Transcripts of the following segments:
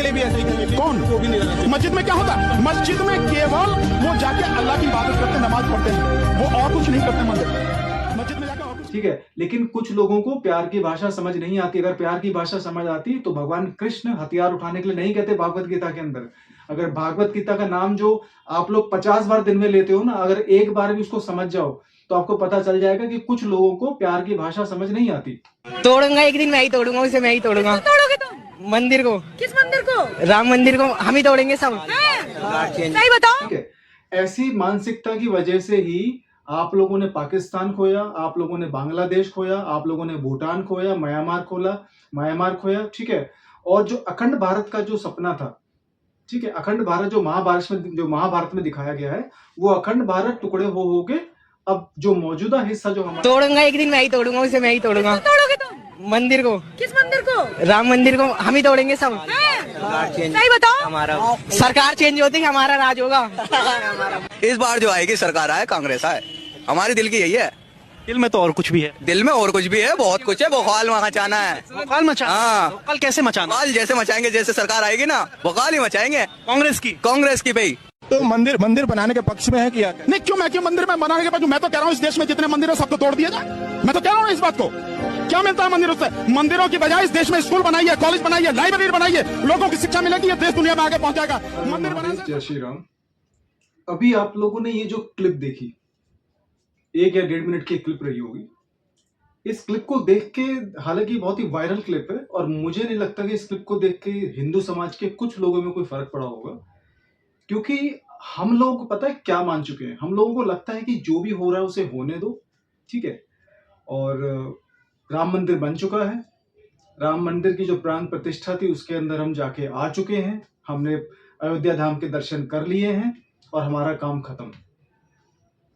के लिए भी ऐसे ही करेंगे। कौन? वो भी नहीं रहना चाहिए। मस्जिद में क्या होता है? मस्जिद में केवल वो जाके अल्लाह की इबादत करते, नमाज पढ़ते हैं, वो और कुछ नहीं करते। मस्जिद में जाकर और कुछ, ठीक है। लेकिन कुछ लोगों को प्यार की भाषा समझ नहीं आती। अगर प्यार की भाषा समझ आती तो भगवान कृष्ण हथियार उठाने के लिए नहीं कहते भागवत गीता के अंदर। अगर भागवत गीता का नाम जो आप लोग 50 बार दिन में लेते हो ना, अगर एक बार भी उसको समझ जाओ तो आपको पता चल जाएगा कि कुछ लोगों को प्यार की भाषा समझ नहीं आती। तोड़ूंगा एक दिन, मैं ही तोड़ूंगा उसे, मैं ही तोड़ूंगा। तोड़ोगे तुम? मंदिर को। किस मंदिर को? राम मंदिर को हम ही तोड़ेंगे सब। सही बताओ। ठीक है। ऐसी मानसिकता की वजह से ही आप लोगों ने पाकिस्तान खोया, आप लोगों ने बांग्लादेश खोया, आप लोगों ने भूटान खोया, म्यांमार खोया। ठीक है। और जो अखंड भारत का जो सपना था, ठीक है, अखंड भारत जो महाभारत में दिखाया गया है, वो अखंड भारत टुकड़े हो के अब जो मौजूदा हिस्सा जो हमारा, तोड़ूंगा एक दिन, मैं ही तोड़ूंगा उसे, मैं ही तोड़ूंगा। तोड़ोगे तुम? मंदिर को। किस मंदिर को? राम मंदिर को हम ही तोड़ेंगे सब। सही बताओ। हमारा सरकार चेंज होती है, हमारा राज होगा। इस बार जो आएगी सरकार आए, कांग्रेस आए, हमारी दिल की यही है। दिल में तो और कुछ भी है। दिल में और कुछ भी है, बहुत कुछ है। बवाल मचाना है। बवाल मचाना? हाँ। बवाल कैसे मचाना? बवाल जैसे मचाएंगे, जैसे सरकार आएगी ना, बवाल ही मचाएंगे। कांग्रेस की भाई। तो मंदिर बनाने के पक्ष में है कि नहीं? क्यों? मैं क्यों मंदिर में बनाने के पक्ष? मैं तो कह रहा हूँ इस देश में जितने मंदिर है सबको तोड़ दिया जाए। मैं तो कह रहा हूँ इस बात को। क्या मिलता है मंदिरों से? मंदिरों की बजाय इस देश में स्कूल बनाइए, कॉलेज बनाइए, लाइब्रेरी बनाइए, लोगों की शिक्षा मिलेगी, ये देश दुनिया में आगे पहुंचाएगा। मंदिर बनाने से। जय श्री राम। अभी आप लोगों ने ये जो क्लिप देखी, 1 या 1.5 मिनट की क्लिप रही होगी। इस क्लिप को देख के, हालांकि बहुत ही वायरल क्लिप है, और मुझे नहीं लगता कि इस क्लिप को देख के हिंदू समाज के कुछ लोगों में कोई फर्क पड़ा होगा, क्योंकि हम लोग पता है क्या मान चुके हैं। हम लोगों को लगता है कि जो भी हो रहा है उसे होने दो, ठीक है। और राम मंदिर बन चुका है। राम मंदिर की जो प्राण प्रतिष्ठा थी उसके अंदर हम जाके आ चुके हैं। हमने अयोध्या धाम के दर्शन कर लिए हैं और हमारा काम खत्म,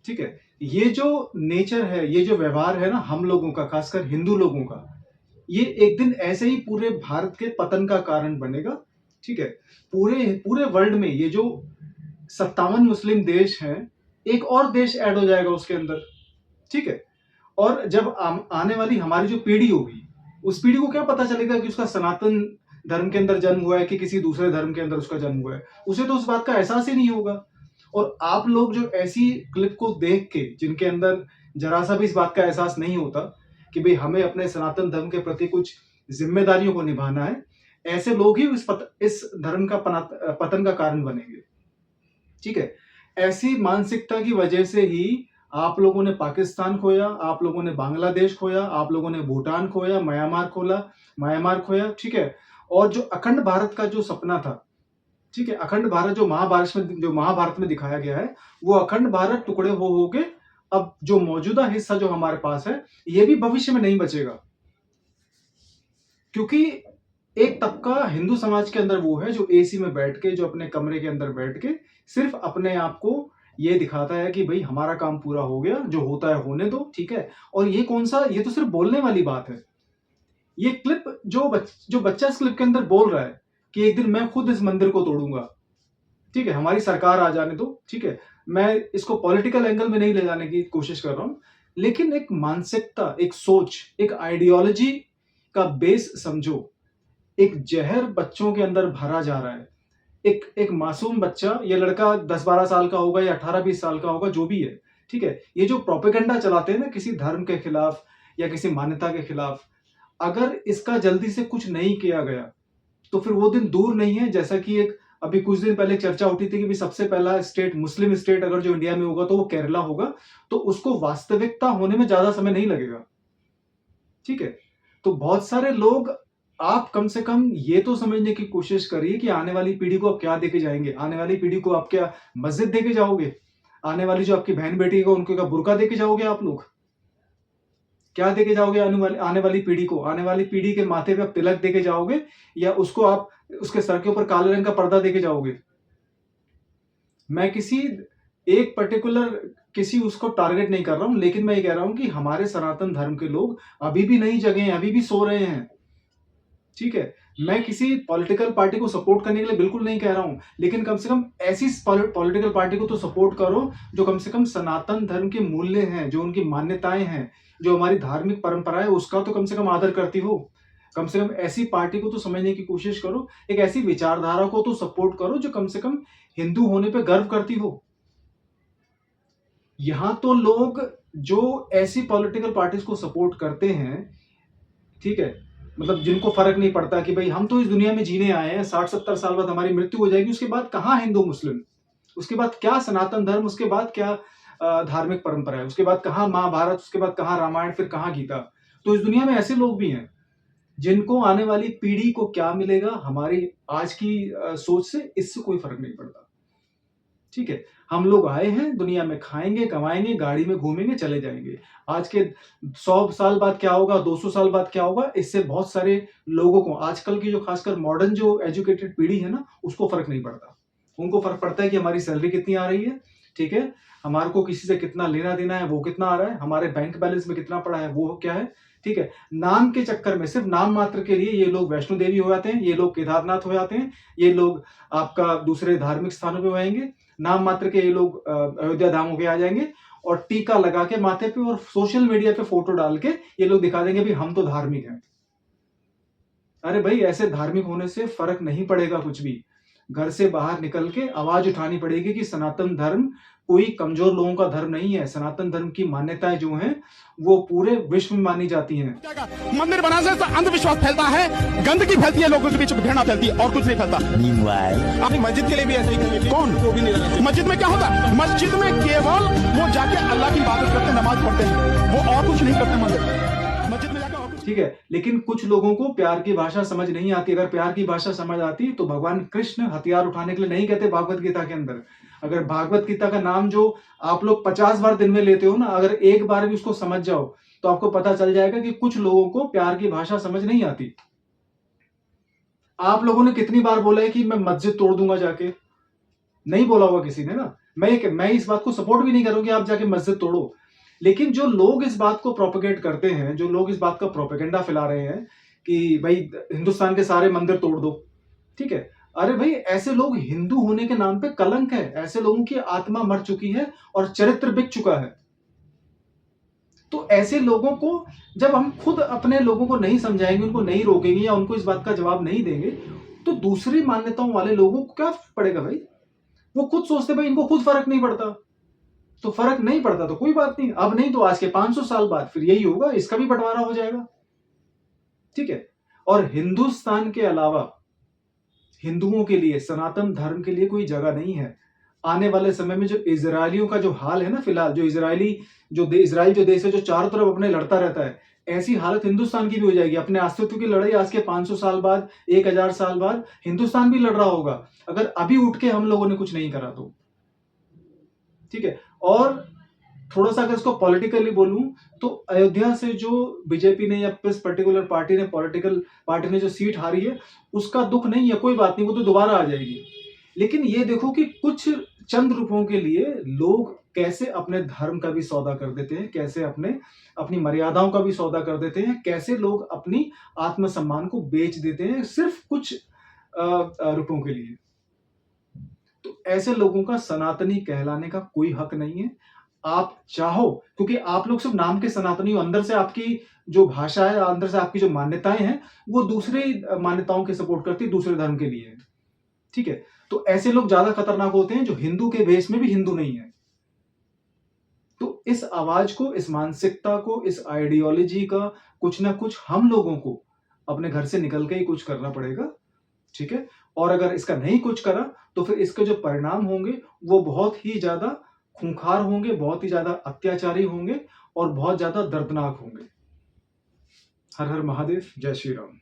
ठीक है। ये जो नेचर है, ये जो व्यवहार है ना हम लोगों का, खासकर हिंदू लोगों का, ये एक दिन ऐसे ही पूरे भारत के पतन का कारण बनेगा, ठीक है। पूरे वर्ल्ड में ये जो 57 मुस्लिम देश हैं, एक और देश ऐड हो जाएगा उसके अंदर, ठीक है। और जब आने वाली हमारी जो पीढ़ी होगी, उस पीढ़ी को क्या पता चलेगा कि उसका सनातन धर्म के अंदर जन्म हुआ है कि किसी दूसरे धर्म के अंदर उसका जन्म हुआ है? उसे तो उस बात का एहसास ही नहीं होगा। और आप लोग जो ऐसी क्लिप को देख के, जिनके अंदर जरा सा भी इस बात का एहसास नहीं होता कि भाई हमें अपने सनातन धर्म के प्रति कुछ जिम्मेदारियों को निभाना है, ऐसे लोग ही इस धर्म का पतन का कारण बनेंगे, ठीक है। ऐसी मानसिकता की वजह से ही आप लोगों ने पाकिस्तान खोया, आप लोगों ने बांग्लादेश खोया, आप लोगों ने भूटान खोया, म्यांमार खोया, ठीक है। और जो अखंड भारत का जो सपना था, ठीक है, अखंड भारत जो महाभारत में दिखाया गया है, वो अखंड भारत टुकड़े हो के अब जो मौजूदा हिस्सा जो हमारे पास है, ये भी भविष्य में नहीं बचेगा। क्योंकि एक तबका हिंदू समाज के अंदर वो है जो एसी में बैठ के, जो अपने कमरे के अंदर बैठ के सिर्फ अपने आप को ये दिखाता है कि भाई हमारा काम पूरा हो गया, जो होता है होने दो, ठीक है। और ये तो सिर्फ बोलने वाली बात है। ये क्लिप जो बच्चा इस क्लिप के अंदर बोल रहा है कि एक दिन मैं खुद इस मंदिर को तोड़ूंगा, ठीक है, हमारी सरकार आ जाने दो, ठीक है। मैं इसको पॉलिटिकल एंगल में नहीं ले जाने की कोशिश कर रहा हूं, लेकिन एक मानसिकता, एक सोच, एक आइडियोलॉजी का बेस समझो। एक जहर बच्चों के अंदर भरा जा रहा है। एक मासूम बच्चा, ये लड़का 10-12 साल का होगा या 18-20 साल का होगा, जो भी है, ठीक है। ये जो प्रोपेगेंडा चलाते हैं ना किसी धर्म के खिलाफ या किसी मान्यता के खिलाफ, अगर इसका जल्दी से कुछ नहीं किया गया तो फिर वो दिन दूर नहीं है। जैसा कि एक अभी कुछ दिन पहले चर्चा उठी थी कि सबसे पहला स्टेट, मुस्लिम स्टेट अगर जो इंडिया में होगा तो वो केरला होगा, तो उसको वास्तविकता होने में ज्यादा समय नहीं लगेगा, ठीक है। तो बहुत सारे लोग, आप कम से कम ये तो समझने की कोशिश करिए कि आने वाली पीढ़ी को आप क्या देके जाएंगे। आने वाली पीढ़ी को आप क्या मस्जिद देके जाओगे? आने वाली जो आपकी बहन बेटी को, उनको क्या बुर्का देके जाओगे? आप लोग क्या देके जाओगे आने वाली पीढ़ी को? आने वाली पीढ़ी के माथे पे आप तिलक देके जाओगे या उसको आप उसके सर के ऊपर काले रंग का पर्दा देके जाओगे? मैं किसी एक पर्टिकुलर उसको टारगेट नहीं कर रहा हूं, लेकिन मैं ये कह रहा हूं कि हमारे सनातन धर्म के लोग अभी भी नहीं जगे हैं, अभी भी सो रहे हैं, ठीक है। मैं किसी पॉलिटिकल पार्टी को सपोर्ट करने के लिए बिल्कुल नहीं कह रहा हूं, लेकिन कम से कम ऐसी पॉलिटिकल पार्टी को तो सपोर्ट करो जो कम से कम सनातन धर्म के मूल्य हैं, जो उनकी मान्यताएं हैं, जो हमारी धार्मिक परंपरा है, उसका तो कम से कम आदर करती हो। कम से कम ऐसी पार्टी को तो समझने की कोशिश करो, एक ऐसी विचारधारा को तो सपोर्ट करो जो कम से कम हिंदू होने पे गर्व करती हो। यहां तो लोग जो ऐसी पॉलिटिकल पार्टीज को सपोर्ट करते हैं, ठीक है, मतलब जिनको फर्क नहीं पड़ता कि भाई हम तो इस दुनिया में जीने आए हैं, 60-70 साल बाद हमारी मृत्यु हो जाएगी, उसके बाद कहाँ हिंदू मुस्लिम, उसके बाद क्या सनातन धर्म, उसके बाद क्या धार्मिक परंपरा है, उसके बाद कहाँ महाभारत, उसके बाद कहाँ रामायण, फिर कहाँ गीता। तो इस दुनिया में ऐसे लोग भी हैं जिनको आने वाली पीढ़ी को क्या मिलेगा हमारी आज की सोच से, इससे कोई फर्क नहीं पड़ता। ठीक है, हम लोग आए हैं दुनिया में, खाएंगे, कमाएंगे, गाड़ी में घूमेंगे, चले जाएंगे। आज के 100 साल बाद क्या होगा, 200 साल बाद क्या होगा, इससे बहुत सारे लोगों को, आजकल की जो खासकर मॉडर्न जो एजुकेटेड पीढ़ी है ना, उसको फर्क नहीं पड़ता। उनको फर्क पड़ता है कि हमारी सैलरी कितनी आ रही है, ठीक है, हमारे को किसी से कितना लेना देना है, वो कितना आ रहा है, हमारे बैंक बैलेंस में कितना पड़ा है, वो क्या है। ठीक है, नाम के चक्कर में, सिर्फ नाम मात्र के लिए ये लोग वैष्णो देवी हो जाते हैं, ये लोग केदारनाथ हो जाते हैं, ये लोग आपका दूसरे धार्मिक स्थानों पे आएंगे, नाम मात्र के ये लोग अयोध्या धाम होके आ जाएंगे और टीका लगा के माथे पे और सोशल मीडिया पे फोटो डाल के ये लोग दिखा देंगे भी हम तो धार्मिक हैं। अरे भाई, ऐसे धार्मिक होने से फर्क नहीं पड़ेगा कुछ भी। घर से बाहर निकल के आवाज उठानी पड़ेगी कि सनातन धर्म कोई कमजोर लोगों का धर्म नहीं है। सनातन धर्म की मान्यताएं जो हैं वो पूरे विश्व में मानी जाती हैं। मंदिर बनाने से अंधविश्वास फैलता है, गंदगी फैलती है, लोगों के बीच घृणा फैलती है, और कुछ नहीं फैलता। अपनी मस्जिद के लिए भी ऐसे ही करेंगे। कौन? वो भी नहीं। मस्जिद में क्या होता है? मस्जिद में केवल वो जाके अल्लाह की इबादत करते, नमाज पढ़ते हैं, वो और कुछ नहीं करते मस्जिद में जाकर। ठीक है, लेकिन कुछ लोगों को प्यार की भाषा समझ नहीं आती। अगर प्यार की भाषा समझ आती तो भगवान कृष्ण हथियार उठाने के लिए नहीं कहते भागवत गीता के अंदर। अगर भागवत गीता का नाम जो आप लोग 50 बार दिन में लेते हो ना, अगर एक बार भी उसको समझ जाओ तो आपको पता चल जाएगा कि कुछ लोगों को प्यार की भाषा समझ नहीं आती। आप लोगों ने कितनी बार बोला है कि मैं मस्जिद तोड़ दूंगा जाके? नहीं बोला होगा किसी ने ना। मैं इस बात को सपोर्ट भी नहीं करूंगी आप जाके मस्जिद तोड़ो, लेकिन जो लोग इस बात को प्रोपेगेट करते हैं, जो लोग इस बात का प्रोपेगेंडा फैला रहे हैं कि भाई हिंदुस्तान के सारे मंदिर तोड़ दो, ठीक है, अरे भाई ऐसे लोग हिंदू होने के नाम पे कलंक है। ऐसे लोगों की आत्मा मर चुकी है और चरित्र बिक चुका है। तो ऐसे लोगों को जब हम खुद अपने लोगों को नहीं समझाएंगे, उनको नहीं रोकेंगे या उनको इस बात का जवाब नहीं देंगे, तो दूसरी मान्यताओं वाले लोगों को क्या पड़ेगा भाई? वो खुद सोचते भाई इनको खुद फर्क नहीं पड़ता, तो फर्क नहीं पड़ता तो कोई बात नहीं, अब नहीं तो आज के 500 साल बाद फिर यही होगा, इसका भी बंटवारा हो जाएगा। ठीक है, और हिंदुस्तान के अलावा हिंदुओं के लिए, सनातन धर्म के लिए कोई जगह नहीं है। आने वाले समय में जो इजरायलियों का जो हाल है ना, फिलहाल जो इजराइल जो देश है जो चारों तरफ अपने लड़ता रहता है, ऐसी हालत हिंदुस्तान की भी हो जाएगी। अपने अस्तित्व की लड़ाई आज के 500 साल बाद, 1000 साल बाद हिंदुस्तान भी लड़ रहा होगा, अगर अभी उठ के हम लोगों ने कुछ नहीं करा तो। ठीक है, और थोड़ा सा अगर इसको पॉलिटिकली बोलूं तो अयोध्या से जो बीजेपी ने या इस पर्टिकुलर पॉलिटिकल पार्टी ने जो सीट हारी है, उसका दुख नहीं है, कोई बात नहीं, वो तो दोबारा आ जाएगी। लेकिन ये देखो कि कुछ चंद रुपयों के लिए लोग कैसे अपने धर्म का भी सौदा कर देते हैं, कैसे अपनी मर्यादाओं का भी सौदा कर देते हैं, कैसे लोग अपनी आत्मसम्मान को बेच देते हैं सिर्फ कुछ रुपयों के लिए। तो ऐसे लोगों का सनातनी कहलाने का कोई हक नहीं है। आप चाहो, क्योंकि आप लोग सिर्फ नाम के सनातनी हो, अंदर से आपकी जो भाषा है, अंदर से आपकी जो मान्यताएं हैं, वो दूसरे मान्यताओं के सपोर्ट करती है, दूसरे धर्म के लिए है। ठीक है, तो ऐसे लोग ज्यादा खतरनाक होते हैं जो हिंदू के भेष में भी हिंदू नहीं है। तो इस आवाज को, इस मानसिकता को, इस आइडियोलॉजी का कुछ ना कुछ हम लोगों को अपने घर से निकल के ही कुछ करना पड़ेगा। ठीक है, और अगर इसका नहीं कुछ करा तो फिर इसके जो परिणाम होंगे वो बहुत ही ज्यादा खूंखार होंगे, बहुत ही ज्यादा अत्याचारी होंगे और बहुत ज्यादा दर्दनाक होंगे। हर हर महादेव, जय श्री राम।